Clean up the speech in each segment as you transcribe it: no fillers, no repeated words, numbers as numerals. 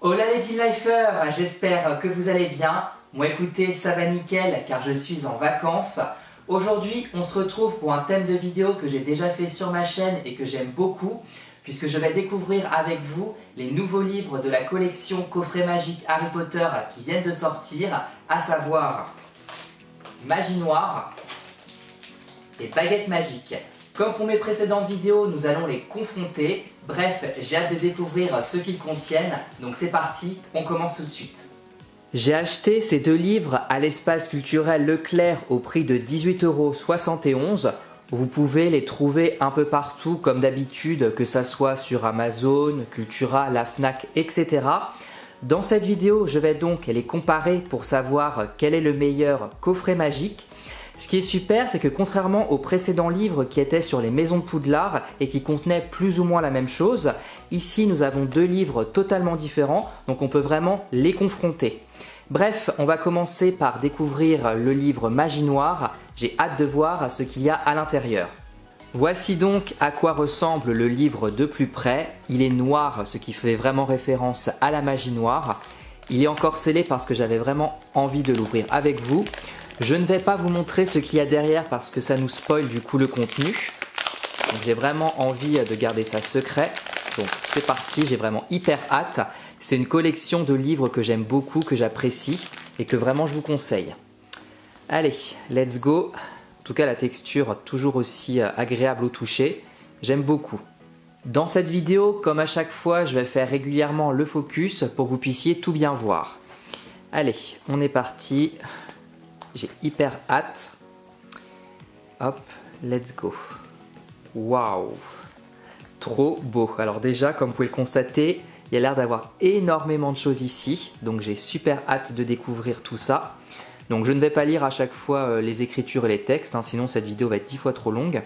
Hola les Team Lifers, j'espère que vous allez bien. Moi écoutez, ça va nickel car je suis en vacances. Aujourd'hui, on se retrouve pour un thème de vidéo que j'ai déjà fait sur ma chaîne et que j'aime beaucoup, puisque je vais découvrir avec vous les nouveaux livres de la collection Coffret Magique Harry Potter qui viennent de sortir, à savoir Magie Noire et Baguette Magique. Comme pour mes précédentes vidéos, nous allons les confronter. Bref, j'ai hâte de découvrir ce qu'ils contiennent. Donc c'est parti, on commence tout de suite. J'ai acheté ces deux livres à l'espace culturel Leclerc au prix de 18,71 €. Vous pouvez les trouver un peu partout comme d'habitude, que ça soit sur Amazon, Cultura, la Fnac, etc. Dans cette vidéo, je vais donc les comparer pour savoir quel est le meilleur coffret magique. Ce qui est super, c'est que contrairement aux précédents livres qui étaient sur les maisons de Poudlard et qui contenaient plus ou moins la même chose, ici nous avons deux livres totalement différents, donc on peut vraiment les confronter. Bref, on va commencer par découvrir le livre Magie Noire. J'ai hâte de voir ce qu'il y a à l'intérieur. Voici donc à quoi ressemble le livre de plus près. Il est noir, ce qui fait vraiment référence à la magie noire. Il est encore scellé parce que j'avais vraiment envie de l'ouvrir avec vous. Je ne vais pas vous montrer ce qu'il y a derrière parce que ça nous spoil du coup le contenu. J'ai vraiment envie de garder ça secret. Donc c'est parti, j'ai vraiment hyper hâte. C'est une collection de livres que j'aime beaucoup, que j'apprécie et que vraiment je vous conseille. Allez, let's go. En tout cas la texture toujours aussi agréable au toucher. J'aime beaucoup. Dans cette vidéo, comme à chaque fois, je vais faire régulièrement le focus pour que vous puissiez tout bien voir. Allez, on est parti. J'ai hyper hâte. Hop, let's go. Waouh, trop beau. Alors déjà, comme vous pouvez le constater, il y a l'air d'avoir énormément de choses ici. Donc j'ai super hâte de découvrir tout ça. Donc je ne vais pas lire à chaque fois les écritures et les textes, sinon cette vidéo va être 10 fois trop longue.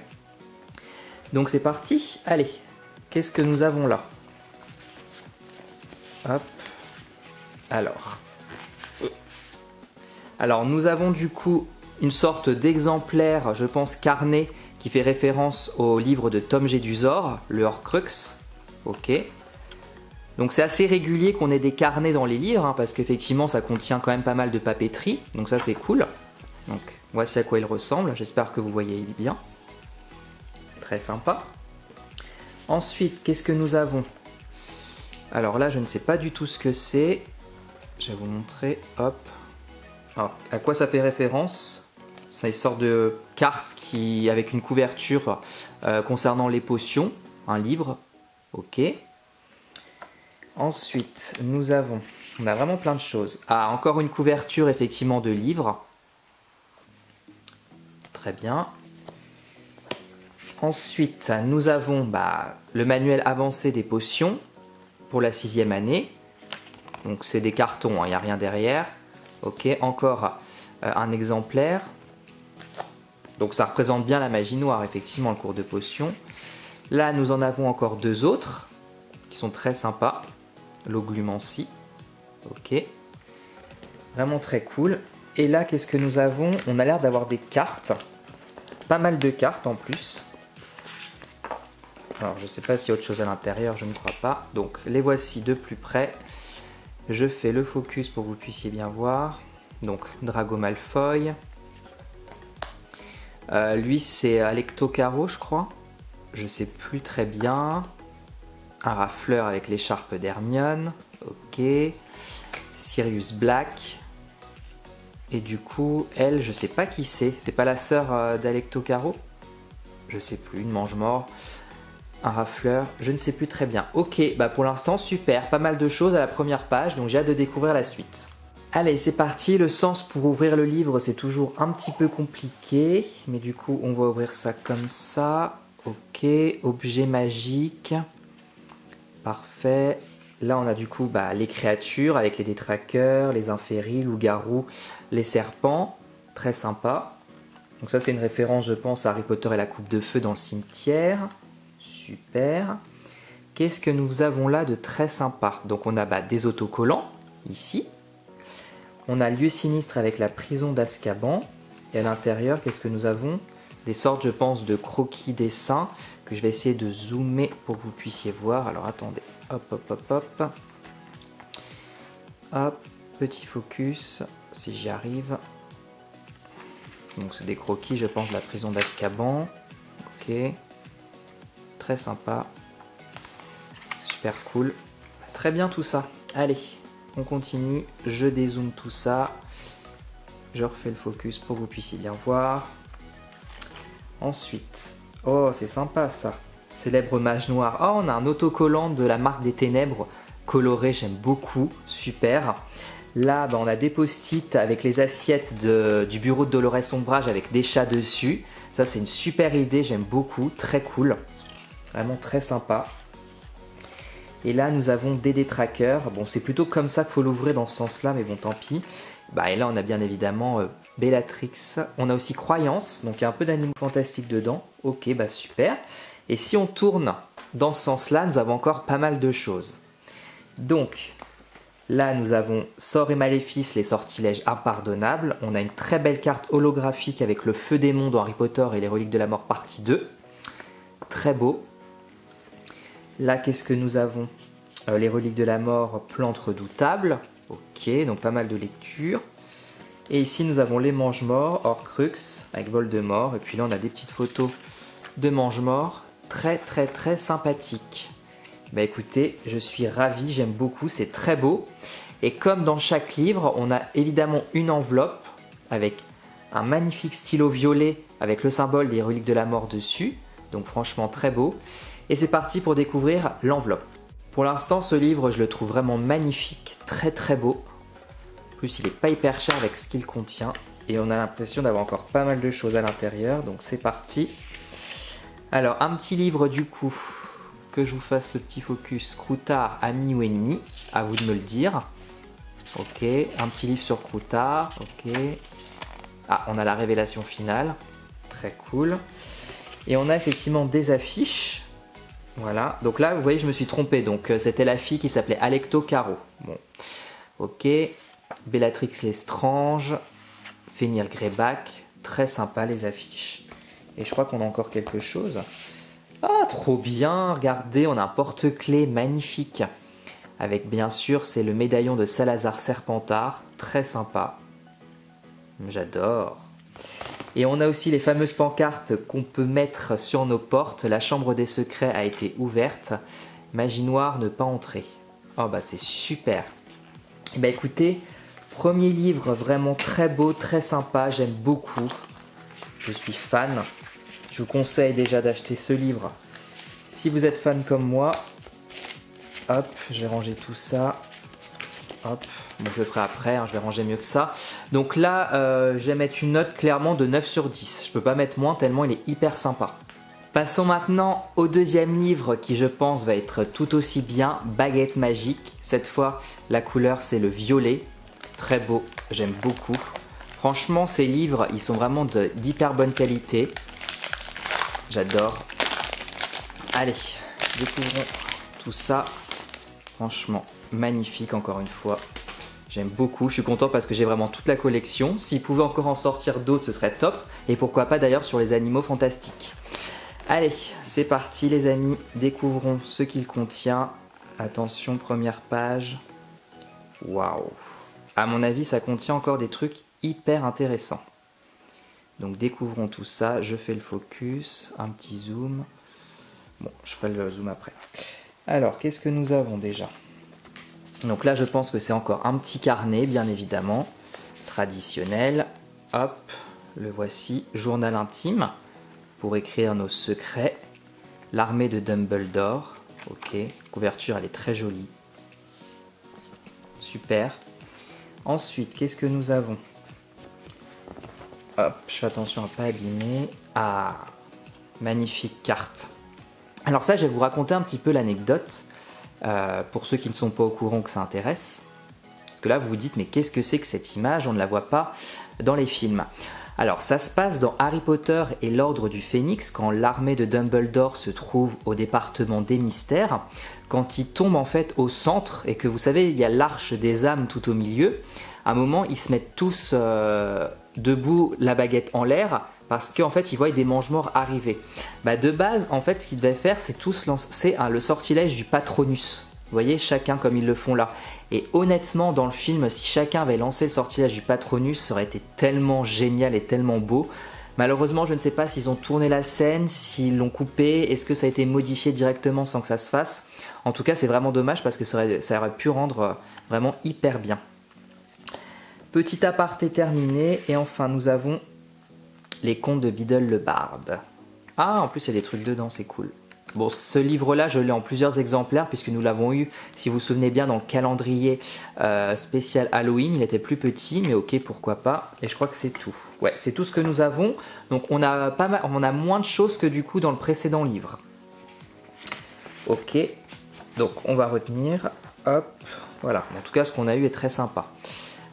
Donc c'est parti. Allez, qu'est-ce que nous avons là? Hop. Alors nous avons du coup une sorte d'exemplaire, je pense carnet, qui fait référence au livre de Tom Jedusor, le Horcrux. Ok. Donc c'est assez régulier qu'on ait des carnets dans les livres, parce qu'effectivement ça contient quand même pas mal de papeterie, donc ça c'est cool. Donc voici à quoi il ressemble, j'espère que vous voyez bien. Très sympa. Ensuite, qu'est-ce que nous avons? Alors là je ne sais pas du tout ce que c'est. Je vais vous montrer, hop. Alors, à quoi ça fait référence? C'est une sorte de carte avec une couverture concernant les potions, un livre, ok. Ensuite, on a vraiment plein de choses. Ah, encore une couverture effectivement de livre. Très bien. Ensuite, nous avons le manuel avancé des potions pour la 6e année. Donc c'est des cartons, il n'y a rien derrière. Ok, encore un exemplaire. Donc ça représente bien la magie noire, effectivement, le cours de potions. Là, nous en avons encore deux autres qui sont très sympas. L'Oglumancie. Ok. Vraiment très cool. Et là, qu'est-ce que nous avons? On a l'air d'avoir des cartes. Pas mal de cartes en plus. Alors, je ne sais pas s'il y a autre chose à l'intérieur, je ne crois pas. Donc, les voici de plus près. Je fais le focus pour que vous puissiez bien voir. Donc, Drago Malfoy. Lui, c'est Alectocaro, je crois. Je sais plus très bien. Un rafleur avec l'écharpe d'Hermione. Ok. Sirius Black. Et du coup, elle, je sais pas qui c'est. C'est pas la sœur d'Alectocaro? Je sais plus, une mange-mort. Un rafleur, je ne sais plus très bien. Ok, pour l'instant, super, pas mal de choses à la première page, donc j'ai hâte de découvrir la suite. Allez, c'est parti, le sens pour ouvrir le livre, c'est toujours un petit peu compliqué, mais du coup, on va ouvrir ça comme ça. Ok, objet magique. Parfait. Là, on a du coup les créatures avec les détraqueurs, les inféries, loups-garous, les serpents. Très sympa. Donc ça, c'est une référence, je pense, à Harry Potter et la coupe de feu dans le cimetière. Super. Qu'est-ce que nous avons là de très sympa? Donc on a des autocollants, ici. On a Lieu sinistre avec la prison d'Azkaban. Et à l'intérieur, qu'est-ce que nous avons? Des sortes, je pense, de croquis dessins que je vais essayer de zoomer pour que vous puissiez voir. Alors attendez, hop, hop, hop, hop. Hop, petit focus, si j'y arrive. Donc c'est des croquis, je pense, de la prison d'Azkaban. Ok. Très sympa. Super cool. Très bien tout ça. Allez, on continue. Je dézoome tout ça. Je refais le focus pour que vous puissiez bien voir. Ensuite, oh c'est sympa ça. Célèbre mage noir. Oh, on a un autocollant de la marque des ténèbres coloré, j'aime beaucoup. Super. Là, on a des post-it avec les assiettes du bureau de Dolores Ombrage avec des chats dessus. Ça, c'est une super idée, j'aime beaucoup. Très cool. Vraiment très sympa. Et là, nous avons DD Tracker. Bon, c'est plutôt comme ça qu'il faut l'ouvrir dans ce sens-là, mais bon, tant pis. Et là, on a bien évidemment Bellatrix. On a aussi Croyance, donc il y a un peu d'animaux fantastiques dedans. Ok, super. Et si on tourne dans ce sens-là, nous avons encore pas mal de choses. Donc, là, nous avons Sort et Maléfice, les sortilèges impardonnables. On a une très belle carte holographique avec le feu démon dans Harry Potter et les reliques de la mort partie 2. Très beau. Là, qu'est-ce que nous avons? Les reliques de la mort, plantes redoutables. Ok, donc pas mal de lectures. Et ici, nous avons les Mange-Morts, Horcrux, avec Voldemort. Et puis là, on a des petites photos de Mange-Morts. Très, très, très sympathique. Écoutez, je suis ravi, j'aime beaucoup, c'est très beau. Et comme dans chaque livre, on a évidemment une enveloppe avec un magnifique stylo violet avec le symbole des reliques de la mort dessus. Donc franchement très beau. Et c'est parti pour découvrir l'enveloppe. Pour l'instant, ce livre, je le trouve vraiment magnifique, très très beau. En plus, il n'est pas hyper cher avec ce qu'il contient. Et on a l'impression d'avoir encore pas mal de choses à l'intérieur. Donc c'est parti. Alors, un petit livre du coup, que je vous fasse le petit focus. Croutard, ami ou ennemi? À vous de me le dire. Ok, un petit livre sur Croutard. Ok. Ah, on a la révélation finale. Très cool. Et on a effectivement des affiches. Voilà. Donc là, vous voyez, je me suis trompé. Donc, c'était la fille qui s'appelait Alecto Caro. Bon. Ok. Bellatrix Lestrange. Fenrir Greyback. Très sympa, les affiches. Et je crois qu'on a encore quelque chose. Ah, trop bien. Regardez, on a un porte-clés magnifique. Avec, bien sûr, c'est le médaillon de Salazar Serpentard. Très sympa. J'adore. Et on a aussi les fameuses pancartes qu'on peut mettre sur nos portes. La chambre des secrets a été ouverte. Magie noire, ne pas entrer. Oh c'est super. Écoutez, premier livre vraiment très beau, très sympa. J'aime beaucoup. Je suis fan. Je vous conseille déjà d'acheter ce livre. Si vous êtes fan comme moi. Hop, je vais ranger tout ça. Hop, bon, je le ferai après, je vais ranger mieux que ça. Donc là, je vais mettre une note clairement de 9 sur 10. Je peux pas mettre moins tellement il est hyper sympa. Passons maintenant au deuxième livre qui je pense va être tout aussi bien, Baguette magique. Cette fois, la couleur c'est le violet. Très beau, j'aime beaucoup. Franchement, ces livres, ils sont vraiment d'hyper bonne qualité. J'adore. Allez, découvrons tout ça. Franchement, magnifique encore une fois. J'aime beaucoup, je suis content parce que j'ai vraiment toute la collection. S'il pouvait encore en sortir d'autres, ce serait top. Et pourquoi pas d'ailleurs sur les animaux fantastiques. Allez, c'est parti les amis. Découvrons ce qu'il contient. Attention, première page. Waouh. À mon avis, ça contient encore des trucs hyper intéressants. Donc découvrons tout ça. Je fais le focus, un petit zoom. Bon, je ferai le zoom après. Alors, qu'est-ce que nous avons déjà? Donc là, je pense que c'est encore un petit carnet, bien évidemment. Traditionnel. Hop, le voici. Journal intime pour écrire nos secrets. L'armée de Dumbledore. Ok, couverture, elle est très jolie. Super. Ensuite, qu'est-ce que nous avons? Hop, je fais attention à ne pas abîmer. Ah, magnifique carte. Alors ça, je vais vous raconter un petit peu l'anecdote, pour ceux qui ne sont pas au courant que ça intéresse. Parce que là, vous vous dites, mais qu'est-ce que c'est que cette image? On ne la voit pas dans les films. Alors, ça se passe dans Harry Potter et l'Ordre du Phénix, quand l'armée de Dumbledore se trouve au département des mystères, quand ils tombent en fait au centre, et que vous savez, il y a l'arche des âmes tout au milieu, à un moment, ils se mettent tous debout, la baguette en l'air, parce qu'en fait, ils voient des mange-morts arriver. De base, en fait, ce qu'ils devaient faire, c'est tous lancer le sortilège du Patronus. Vous voyez, chacun comme ils le font là. Et honnêtement, dans le film, si chacun avait lancé le sortilège du Patronus, ça aurait été tellement génial et tellement beau. Malheureusement, je ne sais pas s'ils ont tourné la scène, s'ils l'ont coupé, est-ce que ça a été modifié directement sans que ça se fasse. En tout cas, c'est vraiment dommage parce que ça aurait pu rendre vraiment hyper bien. Petit aparté terminé, et enfin nous avons les contes de Biddle le Barde. Ah, en plus il y a des trucs dedans, c'est cool. Bon, ce livre-là, je l'ai en plusieurs exemplaires puisque nous l'avons eu, si vous vous souvenez bien, dans le calendrier spécial Halloween. Il était plus petit, mais ok, pourquoi pas. Et je crois que c'est tout. Ouais, c'est tout ce que nous avons. Donc on a pas mal, on a moins de choses que du coup dans le précédent livre. Ok, donc on va retenir. Hop, voilà. En tout cas, ce qu'on a eu est très sympa.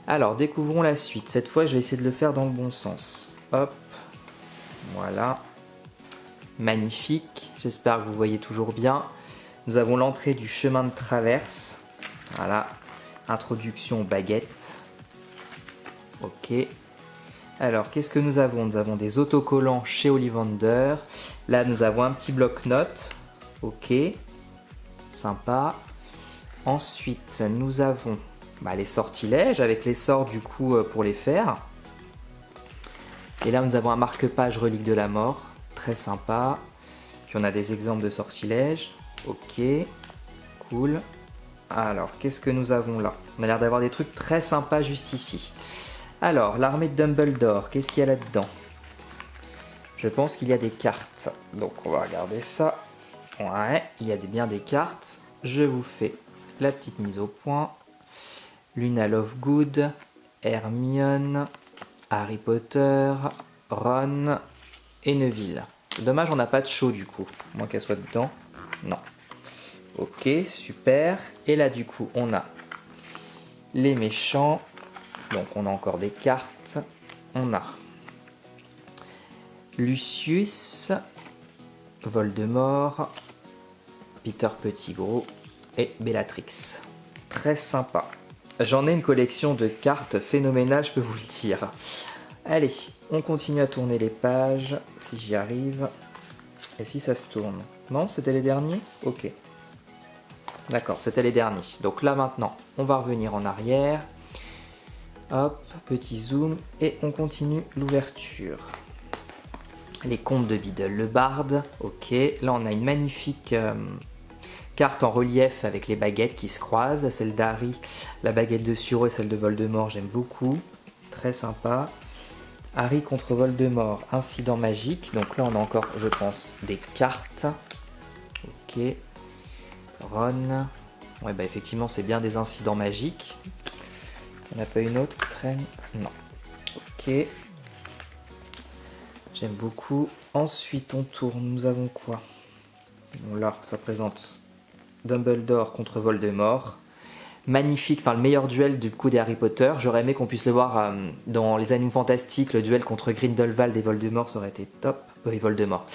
Alors, découvrons la suite. Cette fois, je vais essayer de le faire dans le bon sens. Hop, voilà. Magnifique, j'espère que vous voyez toujours bien. Nous avons l'entrée du chemin de traverse. Voilà, introduction aux baguettes. Ok. Alors, qu'est-ce que nous avons? Nous avons des autocollants chez Ollivander. Là, nous avons un petit bloc-notes. Ok, sympa. Ensuite, nous avons les sortilèges avec les sorts du coup pour les faire. Et là, nous avons un marque-page relique de la mort. Très sympa. Puis on a des exemples de sortilèges. Ok, cool. Alors, qu'est-ce que nous avons là? On a l'air d'avoir des trucs très sympas juste ici. Alors, l'armée de Dumbledore, qu'est-ce qu'il y a là-dedans? Je pense qu'il y a des cartes. Donc, on va regarder ça. Ouais, il y a bien des cartes. Je vous fais la petite mise au point. Luna Lovegood, Hermione, Harry Potter, Ron et Neville. Dommage, on n'a pas de show du coup. Moins qu'elle soit dedans. Non. Ok, super. Et là du coup, on a les méchants. Donc on a encore des cartes. On a Lucius, Voldemort, Peter Pettigrew et Bellatrix. Très sympa. J'en ai une collection de cartes phénoménale, je peux vous le dire. Allez, on continue à tourner les pages, si j'y arrive. Et si ça se tourne? Non, c'était les derniers? Ok. D'accord, c'était les derniers. Donc là maintenant, on va revenir en arrière. Hop, petit zoom, et on continue l'ouverture. Les contes de Biddle le Barde. Ok, là on a une magnifique carte en relief avec les baguettes qui se croisent. Celle d'Harry, la baguette de Suro et celle de Voldemort, j'aime beaucoup. Très sympa. Harry contre Voldemort, incident magique. Donc là, on a encore, je pense, des cartes. Ok. Ron. Ouais, bah effectivement, c'est bien des incidents magiques. Il n'y en a pas une autre qui traîne? Non. Ok. J'aime beaucoup. Ensuite, on tourne. Nous avons quoi? Bon, là, ça présente Dumbledore contre Voldemort. Magnifique, enfin le meilleur duel du coup des Harry Potter. J'aurais aimé qu'on puisse le voir dans les Animaux Fantastiques, le duel contre Grindelwald et Voldemort, ça aurait été top. Oui, Voldemort.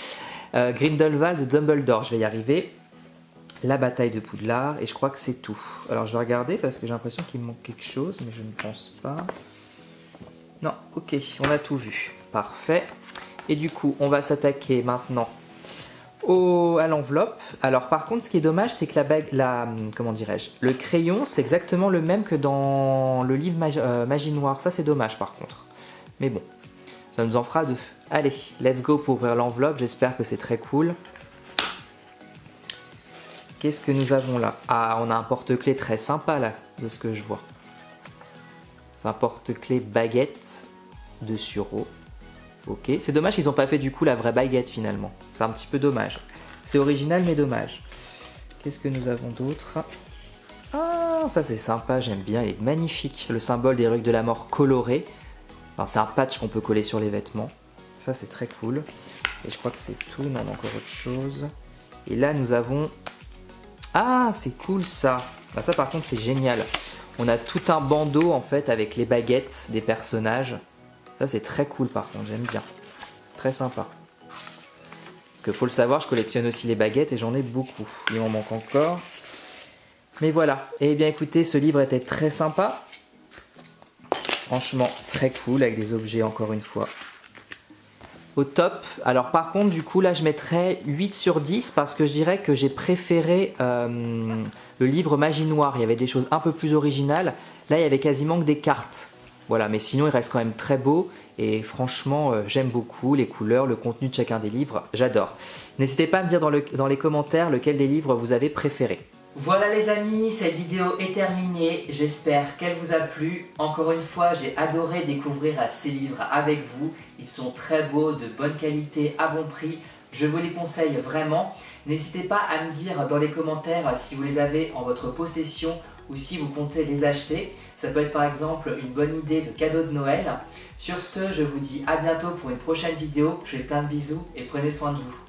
Grindelwald, Dumbledore, je vais y arriver. La bataille de Poudlard, et je crois que c'est tout. Alors je vais regarder parce que j'ai l'impression qu'il me manque quelque chose, mais je ne pense pas. Non, ok, on a tout vu. Parfait. Et du coup, on va s'attaquer maintenant à l'enveloppe. Alors par contre, ce qui est dommage, c'est que comment dirais-je, le crayon, c'est exactement le même que dans le livre Magie Noire. Ça, c'est dommage par contre. Mais bon, ça nous en fera deux. Allez, let's go pour ouvrir l'enveloppe. J'espère que c'est très cool. Qu'est-ce que nous avons là? Ah, on a un porte-clés très sympa là, de ce que je vois. C'est un porte-clés baguette de Suro. Ok, c'est dommage qu'ils n'ont pas fait du coup la vraie baguette finalement. C'est un petit peu dommage. C'est original mais dommage. Qu'est-ce que nous avons d'autre? Ah, ça c'est sympa, j'aime bien, il est magnifique. Le symbole des reliques de la mort coloré. Enfin, c'est un patch qu'on peut coller sur les vêtements. Ça c'est très cool. Et je crois que c'est tout, non, on a encore autre chose. Et là nous avons... Ah, c'est cool ça. Ah, ça par contre c'est génial. On a tout un bandeau en fait avec les baguettes des personnages. Ça c'est très cool par contre, j'aime bien. Très sympa. Parce qu'il faut le savoir, je collectionne aussi les baguettes et j'en ai beaucoup. Il m'en manque encore. Mais voilà. Et bien écoutez, ce livre était très sympa. Franchement, très cool avec des objets encore une fois au top. Alors par contre du coup là je mettrais 8 sur 10 parce que je dirais que j'ai préféré le livre Magie Noire. Il y avait des choses un peu plus originales. Là il y avait quasiment que des cartes. Voilà, mais sinon il reste quand même très beau et franchement j'aime beaucoup les couleurs, le contenu de chacun des livres, j'adore. N'hésitez pas à me dire dans les commentaires lequel des livres vous avez préféré. Voilà les amis, cette vidéo est terminée, j'espère qu'elle vous a plu. Encore une fois, j'ai adoré découvrir ces livres avec vous. Ils sont très beaux, de bonne qualité, à bon prix. Je vous les conseille vraiment. N'hésitez pas à me dire dans les commentaires si vous les avez en votre possession ou si vous comptez les acheter. Ça peut être par exemple une bonne idée de cadeau de Noël. Sur ce, je vous dis à bientôt pour une prochaine vidéo. Je vous fais plein de bisous et prenez soin de vous.